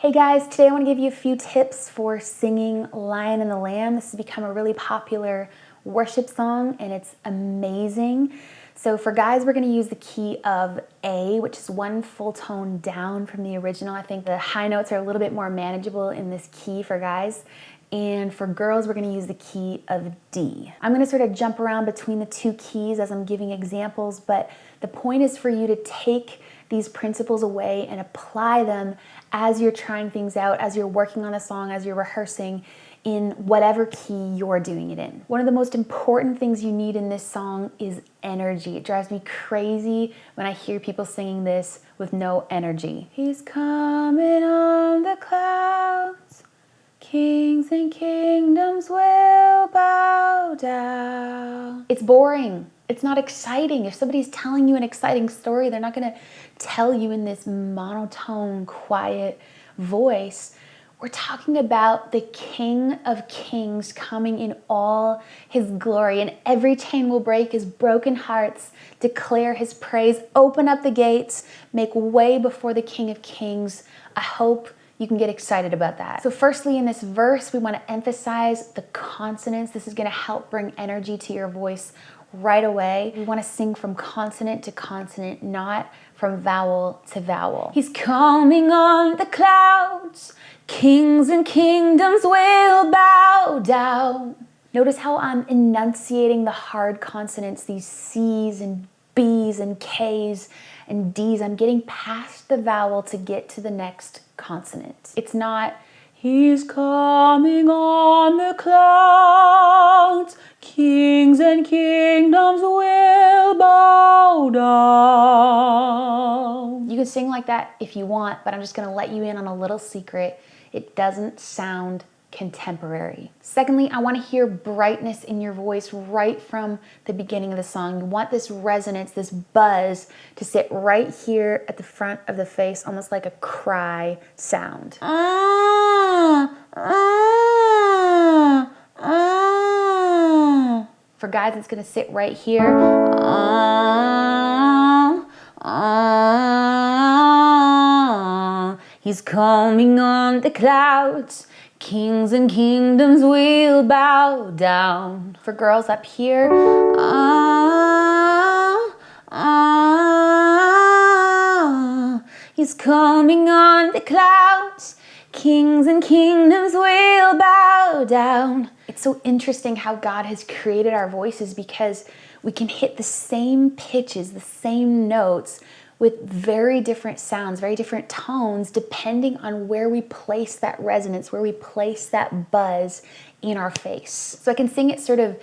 Hey guys, today I want to give you a few tips for singing Lion and the Lamb. This has become a really popular worship song and it's amazing. So for guys, we're going to use the key of A, which is one full tone down from the original. I think the high notes are a little bit more manageable in this key for guys. And for girls, we're going to use the key of D. I'm going to sort of jump around between the two keys as I'm giving examples, but the point is for you to take these principles away and apply them as you're trying things out, as you're working on a song, as you're rehearsing in whatever key you're doing it in. One of the most important things you need in this song is energy. It drives me crazy when I hear people singing this with no energy. He's coming on the clouds, kings and kingdoms will bow down. It's boring. It's not exciting. If somebody's telling you an exciting story, they're not going to tell you in this monotone, quiet voice. We're talking about the King of Kings coming in all his glory, and every chain will break as broken hearts declare his praise. Open up the gates, make way before the King of Kings. I hope you can get excited about that. So firstly, in this verse, we want to emphasize the consonants. This is going to help bring energy to your voice right away. We want to sing from consonant to consonant, not from vowel to vowel. He's coming on the clouds, kings and kingdoms will bow down. Notice how I'm enunciating the hard consonants, these C's and B's and K's and D's. I'm getting past the vowel to get to the next consonant. It's not, he's coming on the clouds, kings and kingdoms will bow down. You can sing like that if you want, but I'm just going to let you in on a little secret. It doesn't sound contemporary. Secondly, I want to hear brightness in your voice right from the beginning of the song. You want this resonance, this buzz to sit right here at the front of the face, almost like a cry sound. For guys, it's going to sit right here. He's coming on the clouds, kings and kingdoms will bow down. For girls up here, he's coming on the clouds, kings and kingdoms will bow down. It's so interesting how God has created our voices because we can hit the same pitches, the same notes, with very different sounds, very different tones, depending on where we place that resonance, where we place that buzz in our face. So I can sing it sort of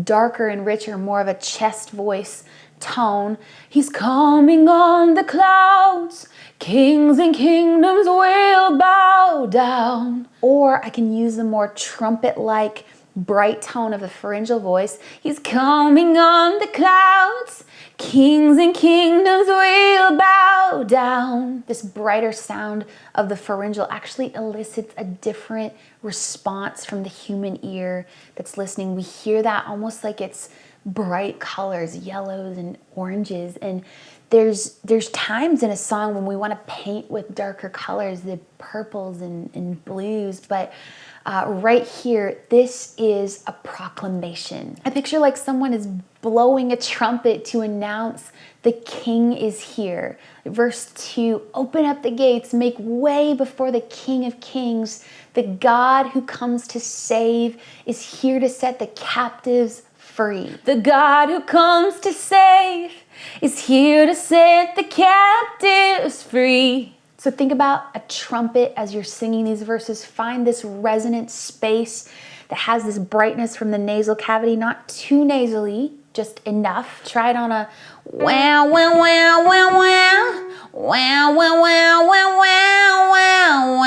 darker and richer, more of a chest voice tone. He's coming on the clouds, kings and kingdoms will bow down. Or I can use the more trumpet-like bright tone of the pharyngeal voice. He's coming on the clouds, kings and kingdoms will bow down. This brighter sound of the pharyngeal actually elicits a different response from the human ear that's listening. We hear that almost like it's bright colors, yellows and oranges. And there's times in a song when we want to paint with darker colors, the purples and blues, but right here, this is a proclamation. I picture like someone is blowing a trumpet to announce the King is here. Verse 2, open up the gates, make way before the King of Kings. The God who comes to save is here to set the captives free. The God who comes to save is here to set the captives free. So think about a trumpet as you're singing these verses. Find this resonant space that has this brightness from the nasal cavity, not too nasally, just enough. Try it on a wow, wow, wow, wow, wow, wow, wow, wow, wow, wow, wow,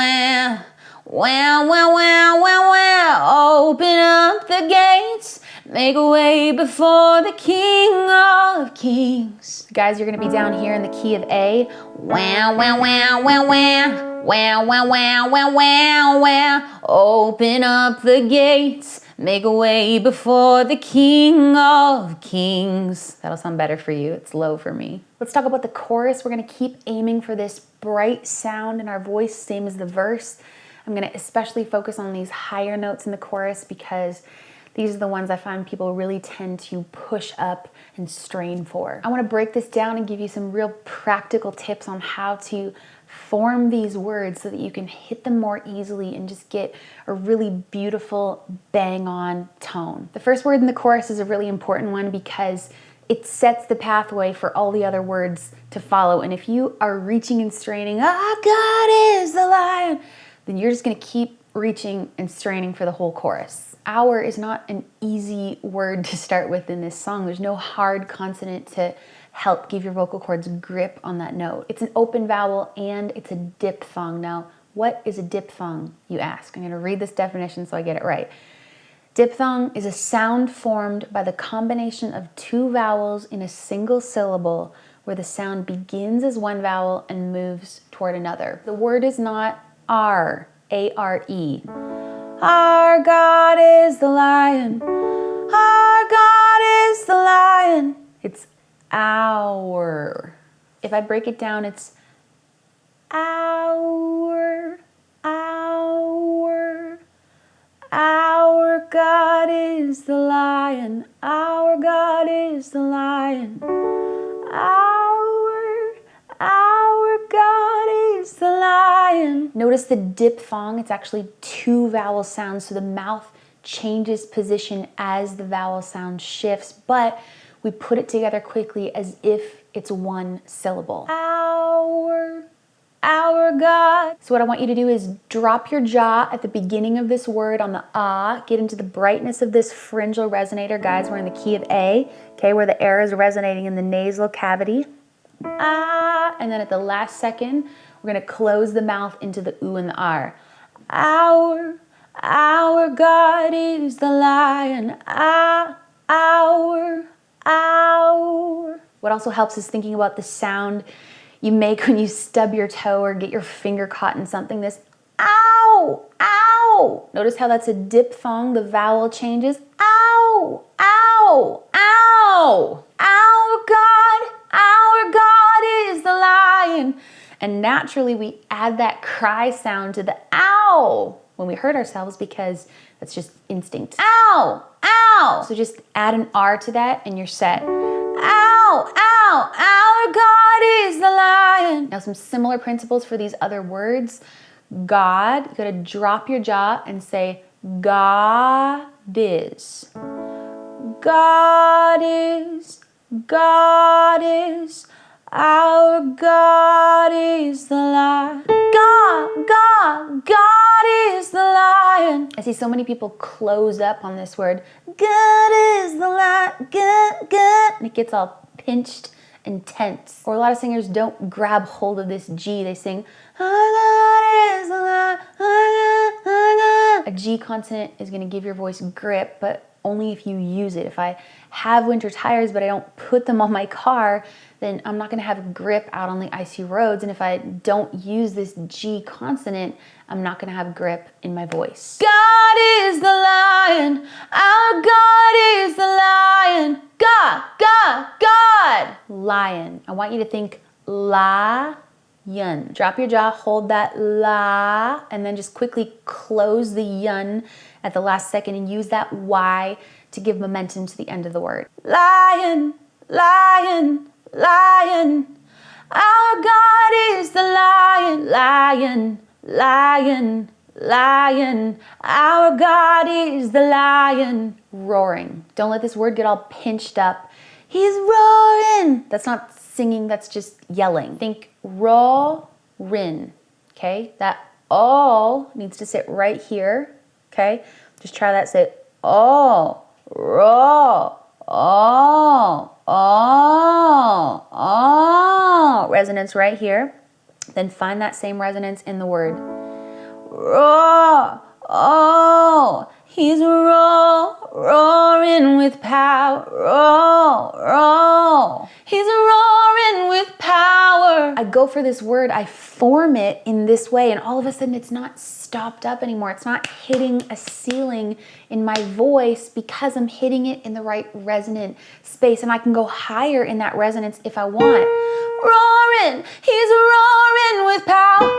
wow, wow, wow, wow, wow. Open up the gates, make a way before the King of Kings. Guys, you're going to be down here in the key of A. Wow, wow, wow, wow, wow. Wow, wow, wow, wow, wow, wow. Open up the gates, make a way before the King of Kings. That'll sound better for you. It's low for me. Let's talk about the chorus. We're going to keep aiming for this bright sound in our voice, same as the verse. I'm gonna especially focus on these higher notes in the chorus because these are the ones I find people really tend to push up and strain for. I wanna break this down and give you some real practical tips on how to form these words so that you can hit them more easily and just get a really beautiful bang-on tone. The first word in the chorus is a really important one because it sets the pathway for all the other words to follow. And if you are reaching and straining, "Our God is the lion," then you're just gonna keep reaching and straining for the whole chorus. Our is not an easy word to start with in this song. There's no hard consonant to help give your vocal cords grip on that note. It's an open vowel and it's a diphthong. Now, what is a diphthong, you ask? I'm gonna read this definition so I get it right. Diphthong is a sound formed by the combination of two vowels in a single syllable where the sound begins as one vowel and moves toward another. The word is not R, A-R-E. Our God is the lion. Our God is the lion. It's our. If I break it down, it's our. Our God is the lion. Our God is the lion. Our God is the lion. Notice the diphthong, it's actually two vowel sounds, so the mouth changes position as the vowel sound shifts, but we put it together quickly as if it's one syllable. Our God. So what I want you to do is drop your jaw at the beginning of this word on the ah, get into the brightness of this pharyngeal resonator. Guys, we're in the key of A, okay, where the air is resonating in the nasal cavity. Ah, and then at the last second, we're gonna close the mouth into the oo and the r. Our God is the lion. Our. What also helps is thinking about the sound you make when you stub your toe or get your finger caught in something. This ow, ow. Notice how that's a diphthong, the vowel changes. Ow, ow, ow. Our God is the lion. And naturally we add that cry sound to the ow when we hurt ourselves because that's just instinct. Ow, ow. So just add an R to that and you're set. Ow, ow, our God is the lion. Now some similar principles for these other words. God, you gotta drop your jaw and say God is. God is. God is. Our God is the lion. God is the lion. I see so many people close up on this word. God is the lion. God. And it gets all pinched and tense. Or a lot of singers don't grab hold of this G. They sing, our God is the lion. A G consonant is going to give your voice grip, but only if you use it. If I have winter tires but I don't put them on my car, then I'm not going to have grip out on the icy roads. And if I don't use this G consonant, I'm not going to have grip in my voice. God is the lion. Our God is the lion. God. Lion. I want you to think lion. Drop your jaw, hold that la, and then just quickly close the yun at the last second and use that Y to give momentum to the end of the word. Lion. Our God is the lion. Lion. Our God is the lion. Roaring. Don't let this word get all pinched up. He's roaring. That's not singing, that's just yelling. Think roarin, okay? That all needs to sit right here, okay? Just try that, say all, resonance right here. Then find that same resonance in the word. He's roaring with power. He's roaring with power. I go for this word, I form it in this way, and all of a sudden it's not stopped up anymore. It's not hitting a ceiling in my voice because I'm hitting it in the right resonant space, and I can go higher in that resonance if I want. roaring. He's roaring with power.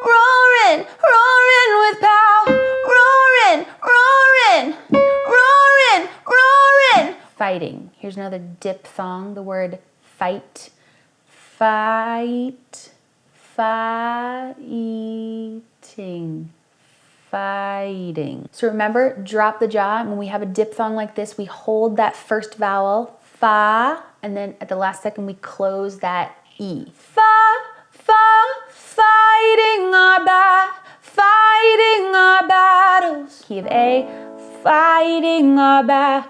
Roaring, roaring with power. Roaring, roaring, roaring, roaring. Fighting. Here's another diphthong, the word fight. Fight. Fighting. Fighting. So remember, drop the jaw. And when we have a diphthong like this, we hold that first vowel, fa, and then at the last second, we close that E. Fa, fighting our battles. Key of A, fighting our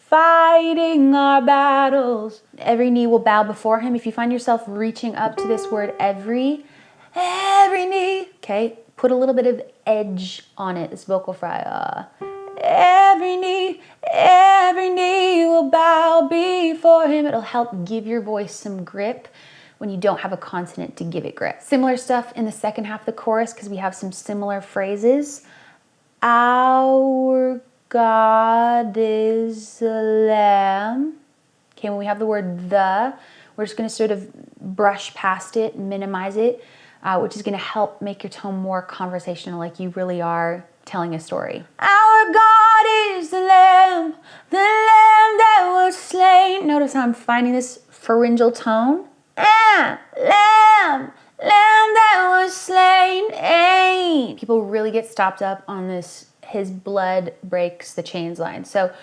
fighting our battles. Every knee will bow before him. If you find yourself reaching up to this word every knee, okay, put a little bit of edge on it, this vocal fry. Every knee will bow before him. It'll help give your voice some grip when you don't have a consonant to give it grip. Similar stuff in the second half of the chorus because we have some similar phrases. Our God is the Lamb. Okay, when we have the word the, we're just going to sort of brush past it, minimize it, which is going to help make your tone more conversational, like you really are telling a story. Our God is the Lamb that was slain. Notice how I'm finding this pharyngeal tone. Lamb that was slain. People really get stopped up on this, his blood breaks the chains line. So a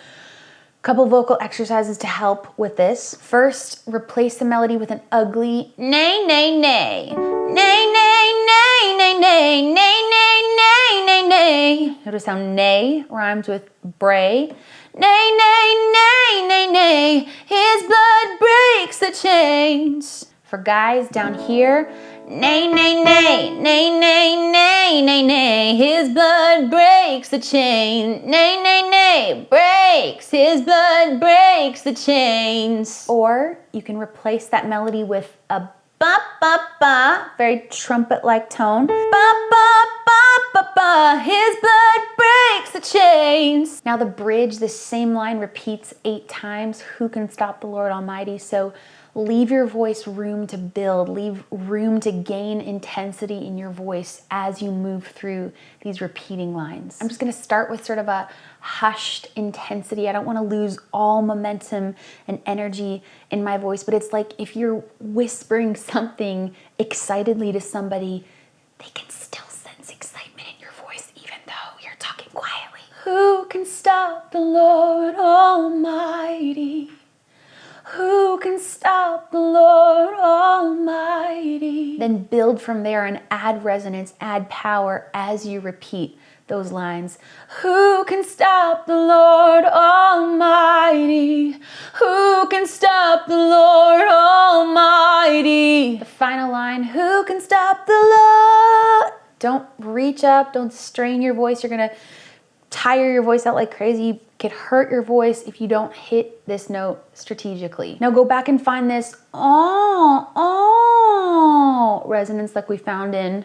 couple vocal exercises to help with this. First, replace the melody with an ugly nay, nay, nay. Nay, nay, nay, nay, nay, nay, nay, nay, nay, nay. Notice how nay rhymes with bray. Nay, nay, nay, nay, nay. His blood breaks the chains. For guys down here, nay, nay, nay, nay, nay, nay, nay, nay. His blood breaks the chain. Nay, nay, nay, breaks. His blood breaks the chains. Or you can replace that melody with a ba, ba, ba, very trumpet-like tone. Ba, ba, ba, ba, ba. His blood breaks the chains. Now the bridge, the same line repeats 8 times. Who can stop the Lord Almighty? So leave your voice room to build, leave room to gain intensity in your voice as you move through these repeating lines. I'm just gonna start with sort of a hushed intensity. I don't wanna lose all momentum and energy in my voice, but it's like if you're whispering something excitedly to somebody, they can still sense excitement in your voice even though you're talking quietly. Who can stop the Lord Almighty? Who can stop the Lord Almighty? Then build from there and add resonance, add power as you repeat those lines. Who can stop the Lord Almighty? Who can stop the Lord Almighty? The final line, who can stop the Lord? Don't reach up, don't strain your voice. You're gonna tire your voice out like crazy. You could hurt your voice if you don't hit this note strategically. Now go back and find this resonance like we found in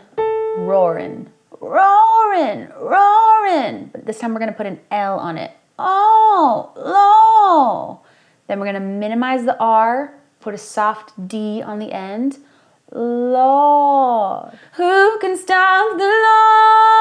roaring. Roaring, roaring. But this time we're gonna put an L on it. Low. Then we're gonna minimize the R, put a soft D on the end. Lord. Who can stop the Lord?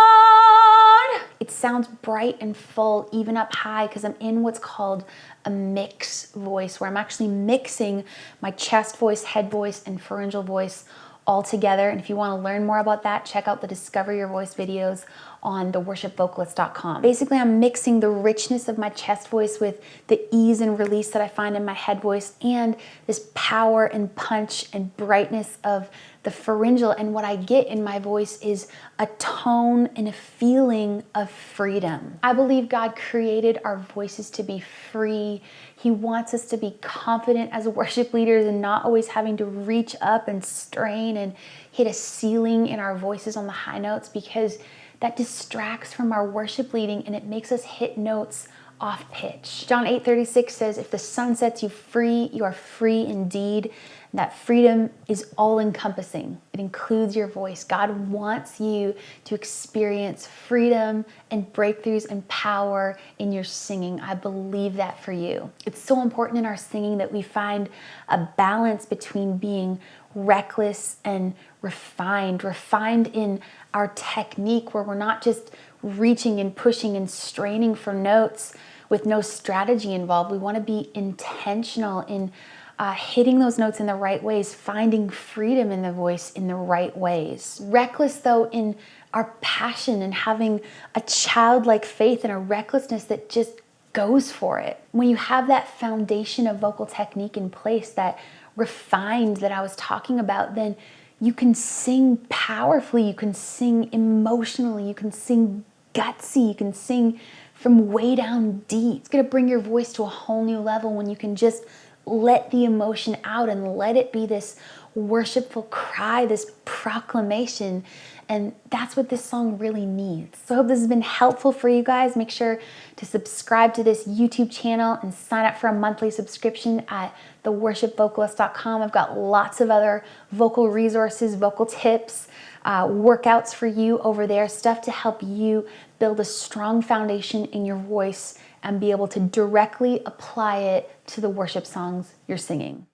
It sounds bright and full, even up high, because I'm in what's called a mix voice, where I'm actually mixing my chest voice, head voice, and pharyngeal voice all together. And if you want to learn more about that, check out the Discover Your Voice videos on theworshipvocalist.com. Basically, I'm mixing the richness of my chest voice with the ease and release that I find in my head voice and this power and punch and brightness of the pharyngeal. And what I get in my voice is a tone and a feeling of freedom. I believe God created our voices to be free. He wants us to be confident as worship leaders and not always having to reach up and strain and hit a ceiling in our voices on the high notes, because that distracts from our worship leading and it makes us hit notes off pitch. John 8:36 says, if the Son sets you free, you are free indeed. And that freedom is all encompassing. It includes your voice. God wants you to experience freedom and breakthroughs and power in your singing. I believe that for you. It's so important in our singing that we find a balance between being reckless and refined in our technique, where we're not just reaching and pushing and straining for notes with no strategy involved. We want to be intentional in hitting those notes in the right ways, finding freedom in the voice in the right ways. Reckless, though, in our passion and having a childlike faith and a recklessness that just goes for it. When you have that foundation of vocal technique in place, that refined that I was talking about, then you can sing powerfully, you can sing emotionally, you can sing gutsy, you can sing from way down deep. It's gonna bring your voice to a whole new level when you can just let the emotion out and let it be this worshipful cry, this proclamation. And that's what this song really needs. So I hope this has been helpful for you guys. Make sure to subscribe to this YouTube channel and sign up for a monthly subscription at theworshipvocalist.com. I've got lots of other vocal resources, vocal tips, workouts for you over there, stuff to help you build a strong foundation in your voice and be able to directly apply it to the worship songs you're singing.